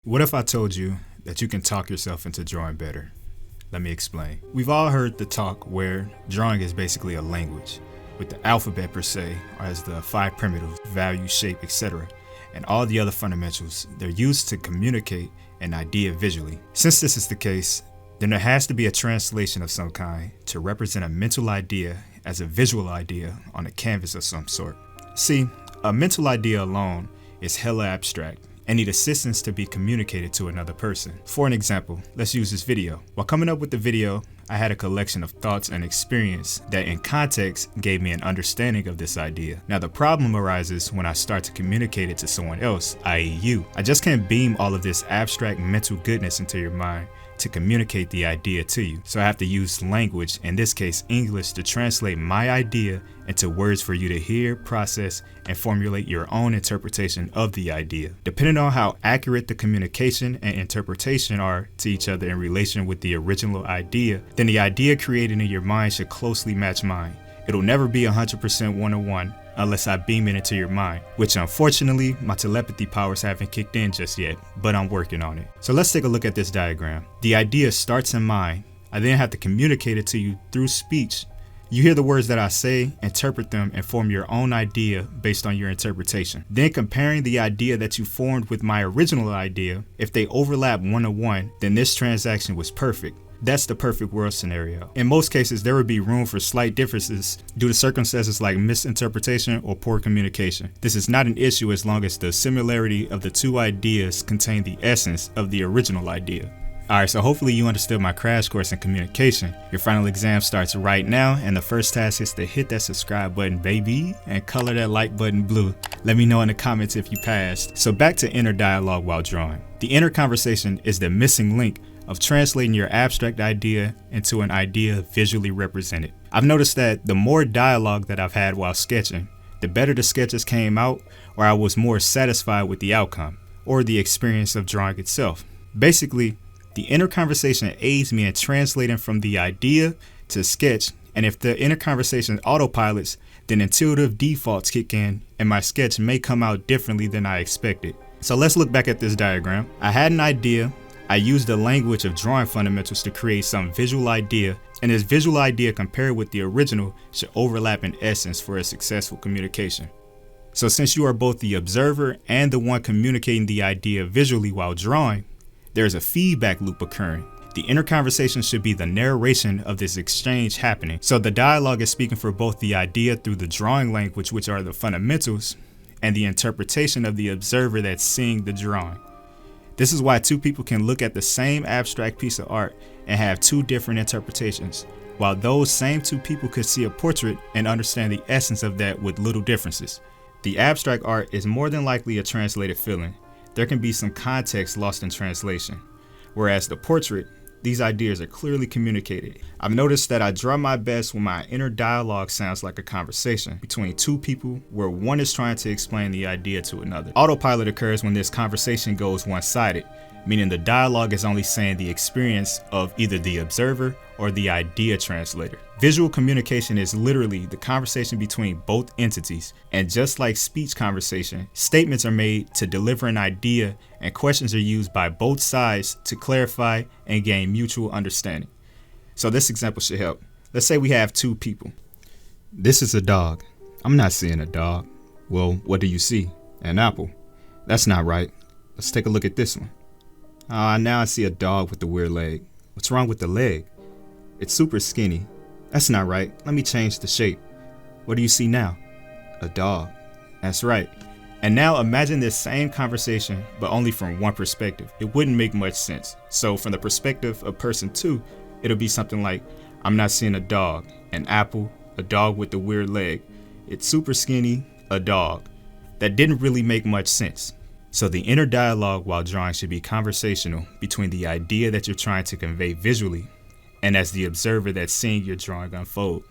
What if I told you that you can talk yourself into drawing better? Let me explain. We've all heard the talk where drawing is basically a language, with the alphabet per se, as the 5 primitives, value, shape, etc., and all the other fundamentals. They're used to communicate an idea visually. Since this is the case, then there has to be a translation of some kind to represent a mental idea as a visual idea on a canvas of some sort. See, a mental idea alone is hella abstract and need assistance to be communicated to another person. For an example, let's use this video. While coming up with the video, I had a collection of thoughts and experience that in context gave me an understanding of this idea. Now the problem arises when I start to communicate it to someone else, i.e. you. I just can't beam all of this abstract mental goodness into your mind to communicate the idea to you. So I have to use language, in this case English, to translate my idea into words for you to hear, process, and formulate your own interpretation of the idea. Depending on how accurate the communication and interpretation are to each other in relation with the original idea, then the idea created in your mind should closely match mine. It'll never be 100% one-to-one unless I beam it into your mind, which unfortunately my telepathy powers haven't kicked in just yet, but I'm working on it. So let's take a look at this diagram. The idea starts in mind. I then have to communicate it to you through speech. You hear the words that I say, interpret them, and form your own idea based on your interpretation. Then comparing the idea that you formed with my original idea, if they overlap one-to-one, then this transaction was perfect. That's the perfect world scenario. In most cases, there would be room for slight differences due to circumstances like misinterpretation or poor communication. This is not an issue as long as the similarity of the two ideas contain the essence of the original idea. Alright, so hopefully you understood my crash course in communication. Your final exam starts right now, and the first task is to hit that subscribe button, baby, and color that like button blue. Let me know in the comments if you passed. So back to inner dialogue while drawing. The inner conversation is the missing link of translating your abstract idea into an idea visually represented. I've noticed that the more dialogue that I've had while sketching, the better the sketches came out, or I was more satisfied with the outcome, or the experience of drawing itself. Basically, the inner conversation aids me in translating from the idea to sketch, and if the inner conversation autopilots, then intuitive defaults kick in, and my sketch may come out differently than I expected. So let's look back at this diagram. I had an idea. I used the language of drawing fundamentals to create some visual idea, and this visual idea compared with the original should overlap in essence for a successful communication. So since you are both the observer and the one communicating the idea visually while drawing, there is a feedback loop occurring. The inner conversation should be the narration of this exchange happening. So the dialogue is speaking for both the idea through the drawing language, which are the fundamentals, and the interpretation of the observer that's seeing the drawing. This is why two people can look at the same abstract piece of art and have two different interpretations, while those same two people could see a portrait and understand the essence of that with little differences. The abstract art is more than likely a translated feeling. There can be some context lost in translation, whereas the portrait, these ideas are clearly communicated. I've noticed that I draw my best when my inner dialogue sounds like a conversation between two people where one is trying to explain the idea to another. Autopilot occurs when this conversation goes one-sided, meaning the dialogue is only saying the experience of either the observer or the idea translator. Visual communication is literally the conversation between both entities, and just like speech conversation, statements are made to deliver an idea and questions are used by both sides to clarify and gain mutual understanding. So this example should help. Let's say we have two people. This is a dog. I'm not seeing a dog. Well, what do you see? An apple. That's not right. Let's take a look at this one. Now I see a dog with a weird leg. What's wrong with the leg? It's super skinny. That's not right. Let me change the shape. What do you see now? A dog. That's right. And now imagine this same conversation, but only from one perspective. It wouldn't make much sense. So from the perspective of person 2, it'll be something like, I'm not seeing a dog, an apple, a dog with a weird leg. It's super skinny, a dog. That didn't really make much sense. So the inner dialogue while drawing should be conversational between the idea that you're trying to convey visually and as the observer that's seeing your drawing unfold.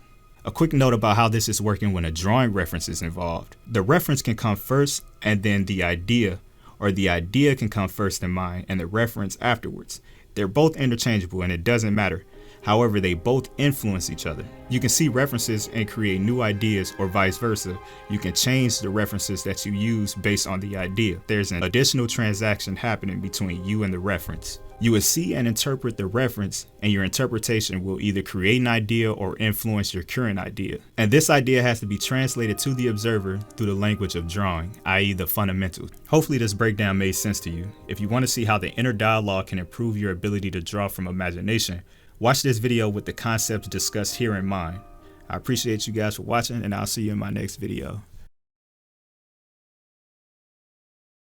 A quick note about how this is working when a drawing reference is involved. The reference can come first and then the idea, or the idea can come first in mind and the reference afterwards. They're both interchangeable and it doesn't matter. However, they both influence each other. You can see references and create new ideas, or vice versa. You can change the references that you use based on the idea. There's an additional transaction happening between you and the reference. You will see and interpret the reference, and your interpretation will either create an idea or influence your current idea. And this idea has to be translated to the observer through the language of drawing, i.e. the fundamentals. Hopefully this breakdown made sense to you. If you want to see how the inner dialogue can improve your ability to draw from imagination, watch this video with the concepts discussed here in mind. I appreciate you guys for watching, and I'll see you in my next video.